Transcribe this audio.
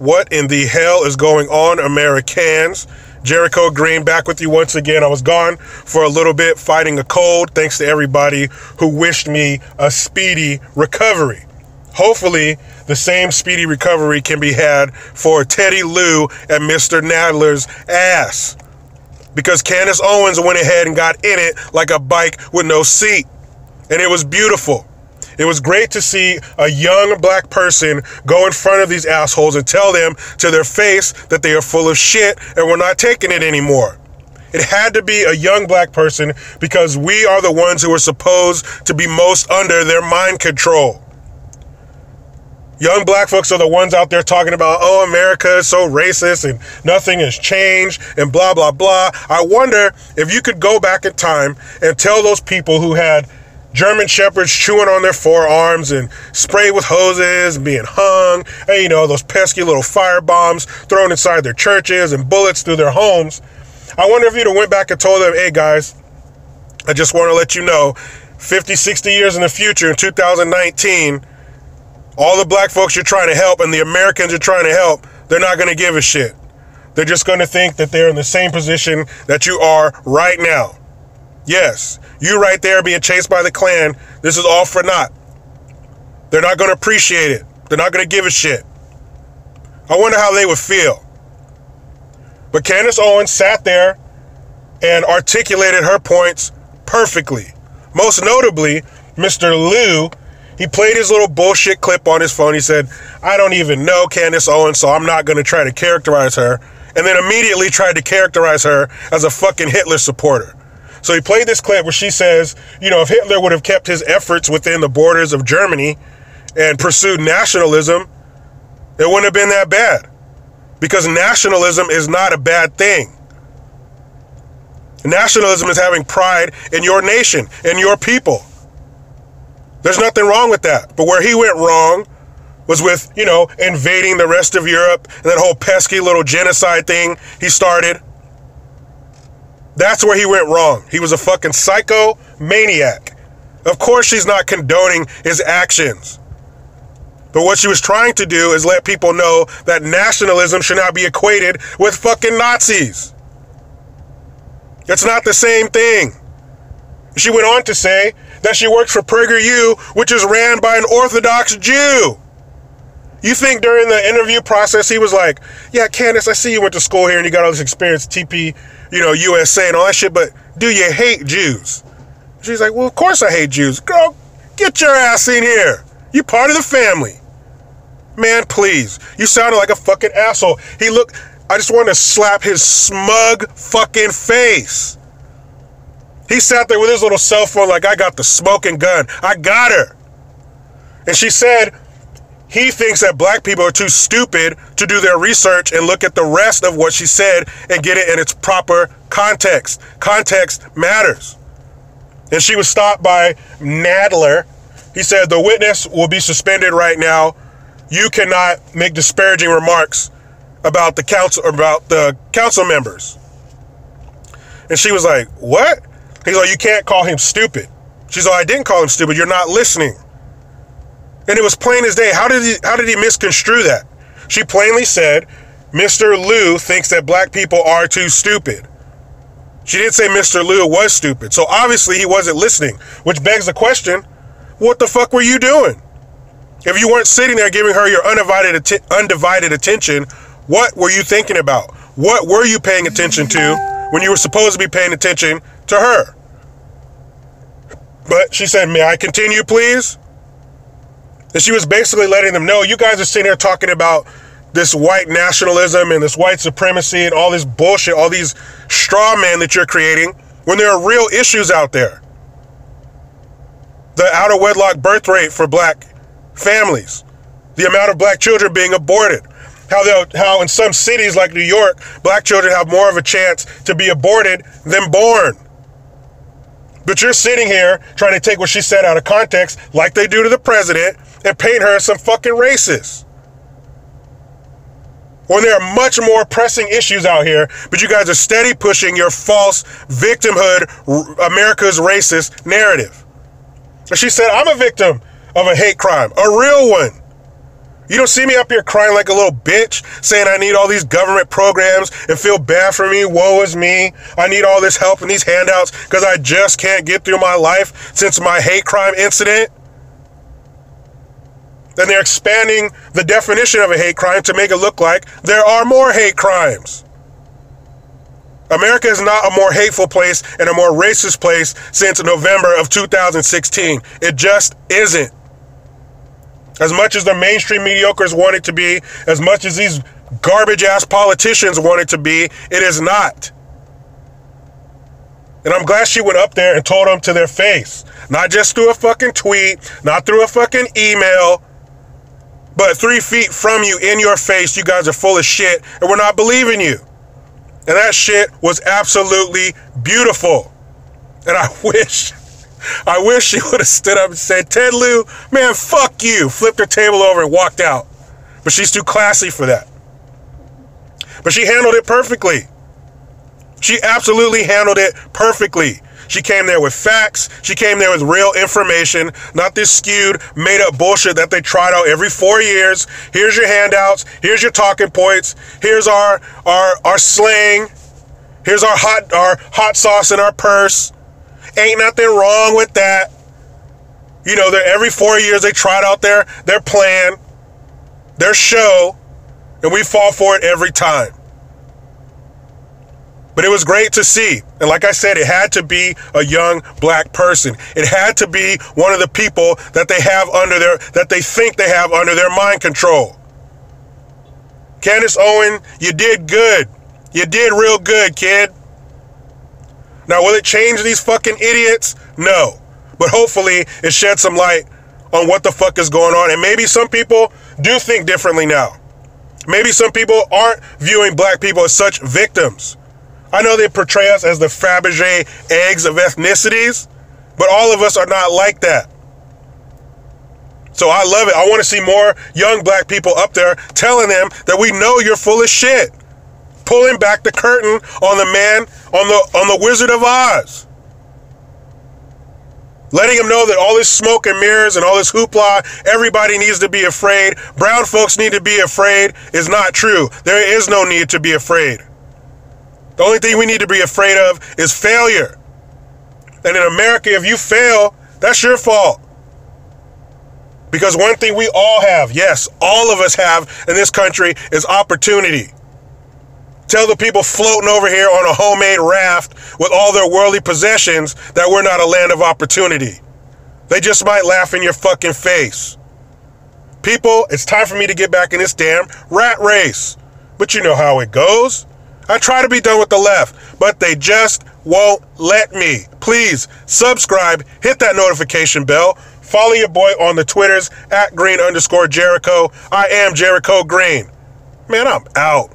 What in the hell is going on, Americans? Jericho Green back with you once again. I was gone for a little bit fighting a cold. Thanks to everybody who wished me a speedy recovery. Hopefully, the same speedy recovery can be had for Teddy Lou and Mr. Nadler's ass. Because Candace Owens went ahead and got in it like a bike with no seat. And it was beautiful. It was great to see a young black person go in front of these assholes and tell them to their face that they are full of shit and we're not taking it anymore. It had to be a young black person because we are the ones who are supposed to be most under their mind control. Young black folks are the ones out there talking about, oh, America is so racist and nothing has changed and blah, blah, blah. I wonder if you could go back in time and tell those people who had German shepherds chewing on their forearms and sprayed with hoses and being hung, and, you know, those pesky little fire bombs thrown inside their churches and bullets through their homes. I wonder if you'd have went back and told them, hey guys, I just want to let you know, 50, 60 years in the future, in 2019, all the black folks you're trying to help and the Americans you're trying to help, they're not going to give a shit. They're just going to think that they're in the same position that you are right now. Yes, you right there being chased by the Klan, this is all for naught. They're not going to appreciate it. They're not going to give a shit. I wonder how they would feel. But Candace Owens sat there and articulated her points perfectly. Most notably, Mr. Lou, he played his little bullshit clip on his phone. He said, I don't even know Candace Owens, so I'm not going to try to characterize her. And then immediately tried to characterize her as a fucking Hitler supporter. So he played this clip where she says, you know, if Hitler would have kept his efforts within the borders of Germany and pursued nationalism, it wouldn't have been that bad. Because nationalism is not a bad thing. Nationalism is having pride in your nation, in your people. There's nothing wrong with that. But where he went wrong was with, you know, invading the rest of Europe and that whole pesky little genocide thing he started. That's where he went wrong. He was a fucking psycho maniac. Of course she's not condoning his actions. But what she was trying to do is let people know that nationalism should not be equated with fucking Nazis. It's not the same thing. She went on to say that she works for PragerU, which is ran by an Orthodox Jew. You think during the interview process he was like, yeah, Candace, I see you went to school here and you got all this experience, TP, you know, USA and all that shit, but do you hate Jews? She's like, well, of course I hate Jews. Girl, get your ass in here. You part of the family. Man, please. You sounded like a fucking asshole. I just wanted to slap his smug fucking face. He sat there with his little cell phone like, I got the smoking gun. I got her. And she said, he thinks that black people are too stupid to do their research and look at the rest of what she said and get it in its proper context. Context matters. And she was stopped by Nadler. He said, the witness will be suspended right now. You cannot make disparaging remarks about the council members. And she was like, what? He's like, you can't call him stupid. She's like, I didn't call him stupid. You're not listening. And it was plain as day. How did he misconstrue that? She plainly said, Mr. Lou thinks that black people are too stupid. She didn't say Mr. Lou was stupid. So obviously he wasn't listening, which begs the question, what the fuck were you doing? If you weren't sitting there giving her your undivided attention, what were you thinking about? What were you paying attention to when you were supposed to be paying attention to her? But she said, may I continue, please? And she was basically letting them know, you guys are sitting here talking about this white nationalism and this white supremacy and all this bullshit, all these straw men that you're creating, when there are real issues out there. The out of wedlock birth rate for black families, the amount of black children being aborted, how in some cities like New York, black children have more of a chance to be aborted than born. But you're sitting here trying to take what she said out of context, like they do to the president, and paint her as some fucking racist. When there are much more pressing issues out here, but you guys are steady pushing your false victimhood, America's racist narrative. And she said, I'm a victim of a hate crime, a real one. You don't see me up here crying like a little bitch, saying I need all these government programs and feel bad for me, woe is me. I need all this help and these handouts because I just can't get through my life since my hate crime incident. Then they're expanding the definition of a hate crime to make it look like there are more hate crimes. America is not a more hateful place and a more racist place since November of 2016. It just isn't. As much as the mainstream mediocres want it to be, as much as these garbage-ass politicians want it to be, it is not. And I'm glad she went up there and told them to their face. Not just through a fucking tweet, not through a fucking email, but 3 feet from you, in your face, you guys are full of shit, and we're not believing you. And that shit was absolutely beautiful. And I wish she would have stood up and said, Ted Lieu, man, fuck you. Flipped her table over and walked out. But she's too classy for that. But she handled it perfectly. She absolutely handled it perfectly. She came there with facts. She came there with real information, not this skewed, made-up bullshit that they tried out every 4 years. Here's your handouts. Here's your talking points. Here's our slang. Here's our hot sauce in our purse. Ain't nothing wrong with that. You know, every 4 years they tried out their plan, their show, and we fall for it every time. But it was great to see. And like I said, it had to be a young black person. It had to be one of the people that they think they have under their mind control. Candace Owens, you did good. You did real good, kid. Now, will it change these fucking idiots? No. But hopefully it sheds some light on what the fuck is going on. And maybe some people do think differently now. Maybe some people aren't viewing black people as such victims. I know they portray us as the Fabergé eggs of ethnicities, but all of us are not like that. So I love it. I want to see more young black people up there telling them that we know you're full of shit. Pulling back the curtain on the man, on the Wizard of Oz. Letting them know that all this smoke and mirrors and all this hoopla, everybody needs to be afraid, brown folks need to be afraid, is not true. There is no need to be afraid. The only thing we need to be afraid of is failure. And in America, if you fail, that's your fault. Because one thing we all have, yes, all of us have in this country, is opportunity. Tell the people floating over here on a homemade raft with all their worldly possessions that we're not a land of opportunity. They just might laugh in your fucking face. People, it's time for me to get back in this damn rat race. But you know how it goes. I try to be done with the left, but they just won't let me. Please subscribe, hit that notification bell, follow your boy on the Twitters @Green_Jericho. I am Jericho Green. Man, I'm out.